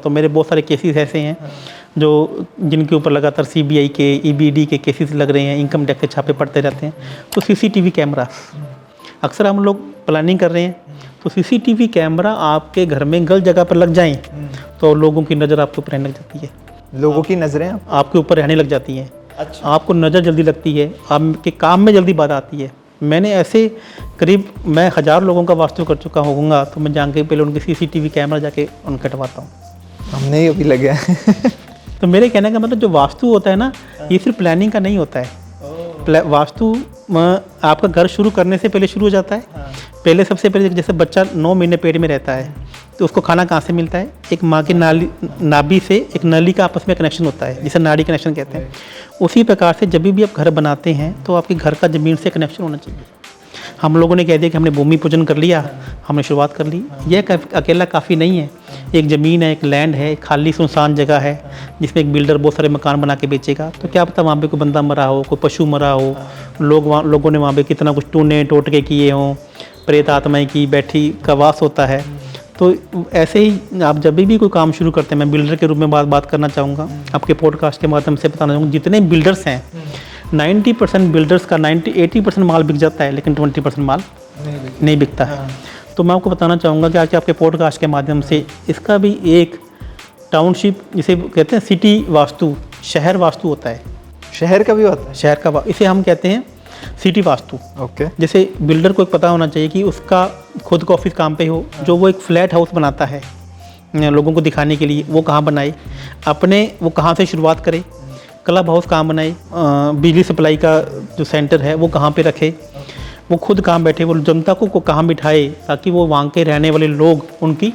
तो मेरे बहुत सारे केसेस ऐसे हैं जो जिनके ऊपर लगातार सीबीआई के ईबीडी के केसेस लग रहे हैं, इनकम टैक्स के छापे पड़ते रहते हैं। तो सीसीटीवी कैमरा अक्सर हम लोग प्लानिंग कर रहे हैं, तो सीसीटीवी कैमरा आपके घर में गलत जगह पर लग जाएं तो लोगों की नज़र आपके ऊपर रहने लग जाती है। लोगों की नज़रें आपके ऊपर रहने लग जाती हैं। अच्छा। आपको नज़र जल्दी लगती है, आपके काम में जल्दी बात आती है। मैंने ऐसे करीब मैं 1000 लोगों का वास्तु कर चुका होऊंगा, तो मैं जान के पहले उनके सीसीटीवी कैमरा जाके उनका कटवाता हूँ। हमने ही अभी लगे हैं। तो मेरे कहने का मतलब जो वास्तु होता है ना, ये सिर्फ प्लानिंग का नहीं होता है। वास्तु आपका घर शुरू करने से पहले शुरू हो जाता है। पहले सबसे पहले जैसे बच्चा 9 महीने पेट में रहता है, तो उसको खाना कहाँ से मिलता है? एक माँ की नाभि से एक नली का आपस में कनेक्शन होता है, जिसे नाड़ी कनेक्शन कहते हैं। उसी प्रकार से जब भी आप घर बनाते हैं तो आपके घर का ज़मीन से कनेक्शन होना चाहिए। हम लोगों ने कह दिया कि हमने भूमि पूजन कर लिया, हमने शुरुआत कर ली। यह अकेला काफ़ी नहीं है। एक ज़मीन है, एक लैंड है, एक खाली सुनसान जगह है जिसमें एक बिल्डर बहुत सारे मकान बना के बेचेगा, तो क्या पता वहाँ पे कोई बंदा मरा हो, कोई पशु मरा हो, लोगों ने वहाँ पे कितना कुछ टूने टोटके किए हों, प्रेत आत्माएं की बैठी का वास होता है। तो ऐसे ही आप जब भी कोई काम शुरू करते हैं, मैं बिल्डर के रूप में बात करना चाहूँगा, आपके पॉडकास्ट के माध्यम से बताना चाहूँगा, जितने बिल्डर्स हैं 90% बिल्डर्स का 80% माल बिक जाता है, लेकिन 20% माल नहीं बिकता है। तो मैं आपको बताना चाहूँगा कि आज आपके पॉडकास्ट के माध्यम से इसका भी एक टाउनशिप, जिसे कहते हैं सिटी वास्तु, शहर वास्तु होता है। शहर का भी होता है? शहर का, इसे हम कहते हैं सिटी वास्तु। ओके। जैसे बिल्डर को पता होना चाहिए कि उसका खुद का ऑफिस काम पे हो, जो वो एक फ्लैट हाउस बनाता है लोगों को दिखाने के लिए, वो कहाँ बनाए, वो कहाँ से शुरुआत करे, क्लब हाउस कहाँ बनाए, बिजली सप्लाई का जो सेंटर है वो कहाँ पे रखे, वो खुद कहाँ बैठे, वो जनता को कहाँ बिठाए, ताकि वो वहाँ के रहने वाले लोग उनकी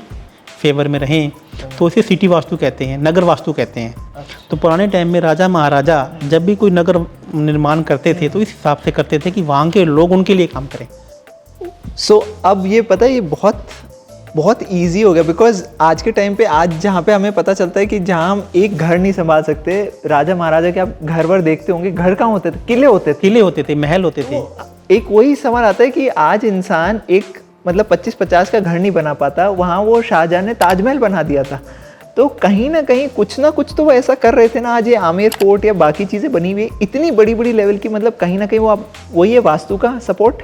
फेवर में रहें। तो इसे सिटी वास्तु कहते हैं, नगर वास्तु कहते हैं। तो पुराने टाइम में राजा महाराजा जब भी कोई नगर निर्माण करते थे तो इस हिसाब से करते थे कि वहाँ के लोग उनके लिए काम करें। अब ये पता है, ये बहुत ईजी हो गया, बिकॉज आज के टाइम पे आज जहाँ पे हमें पता चलता है कि जहाँ हम एक घर नहीं संभाल सकते, राजा महाराजा के आप घर वर देखते होंगे, घर कहाँ होते थे? किले होते थे, महल होते थे। एक वही सवाल आता है कि आज इंसान एक मतलब 25-50 का घर नहीं बना पाता, वहाँ वो शाहजहां ने ताजमहल बना दिया था। तो कहीं ना कहीं कुछ ना कुछ तो वो ऐसा कर रहे थे ना। आज ये आमेर फोर्ट या बाकी चीज़ें बनी हुई इतनी बड़ी बड़ी लेवल की, मतलब कहीं ना कहीं वही है वास्तु का सपोर्ट।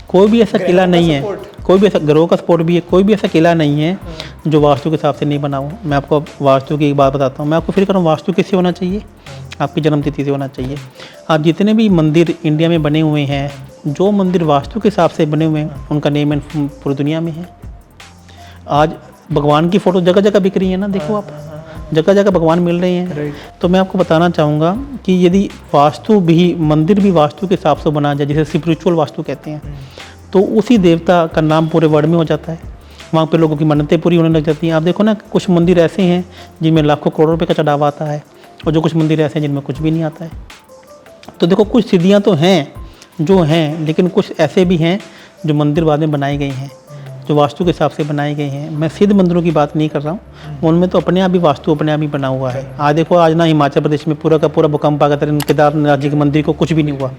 कोई भी ऐसा किला नहीं है, कोई भी ऐसा ग्रोह का सपोर्ट भी है, कोई भी ऐसा किला नहीं है जो वास्तु के हिसाब से नहीं बना हुआ। मैं आपको वास्तु की एक बात बताता हूँ। मैं आपको फिर करूँ, वास्तु किससे होना चाहिए? आपकी जन्मतिथि से होना चाहिए। आप जितने भी मंदिर इंडिया में बने हुए हैं, जो मंदिर वास्तु के हिसाब से बने हुए हैं, उनका नेम एंड पूरी दुनिया में है। आज भगवान की फ़ोटो जगह जगह बिक रही है ना, देखो आप, जगह जगह भगवान मिल रहे हैं। तो मैं आपको बताना चाहूँगा कि यदि वास्तु भी, मंदिर भी वास्तु के हिसाब से बना जाए, जिसे स्पिरिचुअल वास्तु कहते हैं, तो उसी देवता का नाम पूरे वर्ल्ड में हो जाता है। वहाँ पे लोगों की मन्नतें पूरी होने लग जाती हैं। आप देखो ना, कुछ मंदिर ऐसे हैं जिनमें लाखों करोड़ों रुपये का चढ़ावा आता है, और जो कुछ मंदिर ऐसे हैं जिनमें कुछ भी नहीं आता है। तो देखो, कुछ सिद्धियाँ तो हैं जो हैं, लेकिन कुछ ऐसे भी हैं जो मंदिर बाद में बनाए गए हैं, जो वास्तु के हिसाब से बनाए गए हैं। मैं सिद्ध मंदिरों की बात नहीं कर रहा हूँ, उनमें तो अपने आप ही वास्तु अपने आप ही बना हुआ है। आज देखो, आज ना हिमाचल प्रदेश में पूरा का पूरा भूकंप आ गया, केदारनाथ जी के मंदिर को कुछ भी नहीं हुआ।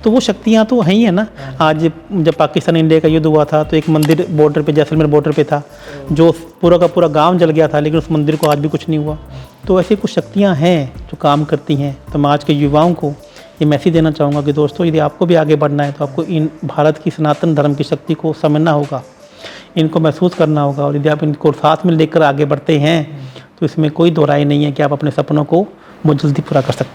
तो वो शक्तियाँ तो हैं ही है ना। आज जब पाकिस्तान इंडिया का युद्ध हुआ था, तो एक मंदिर बॉर्डर पे, जैसलमेर बॉर्डर पे था, जो पूरा का पूरा गाँव जल गया था, लेकिन उस मंदिर को आज भी कुछ नहीं हुआ। तो ऐसी कुछ शक्तियाँ हैं जो काम करती हैं। तो मैं आज के युवाओं को ये मैसेज देना चाहूँगा कि दोस्तों, यदि आपको भी आगे बढ़ना है तो आपको इन भारत की सनातन धर्म की शक्ति को समझना होगा, इनको महसूस करना होगा, और यदि आप इनको साथ में लेकर आगे बढ़ते हैं तो इसमें कोई दो राय नहीं है कि आप अपने सपनों को बहुत जल्दी पूरा कर सकते हैं।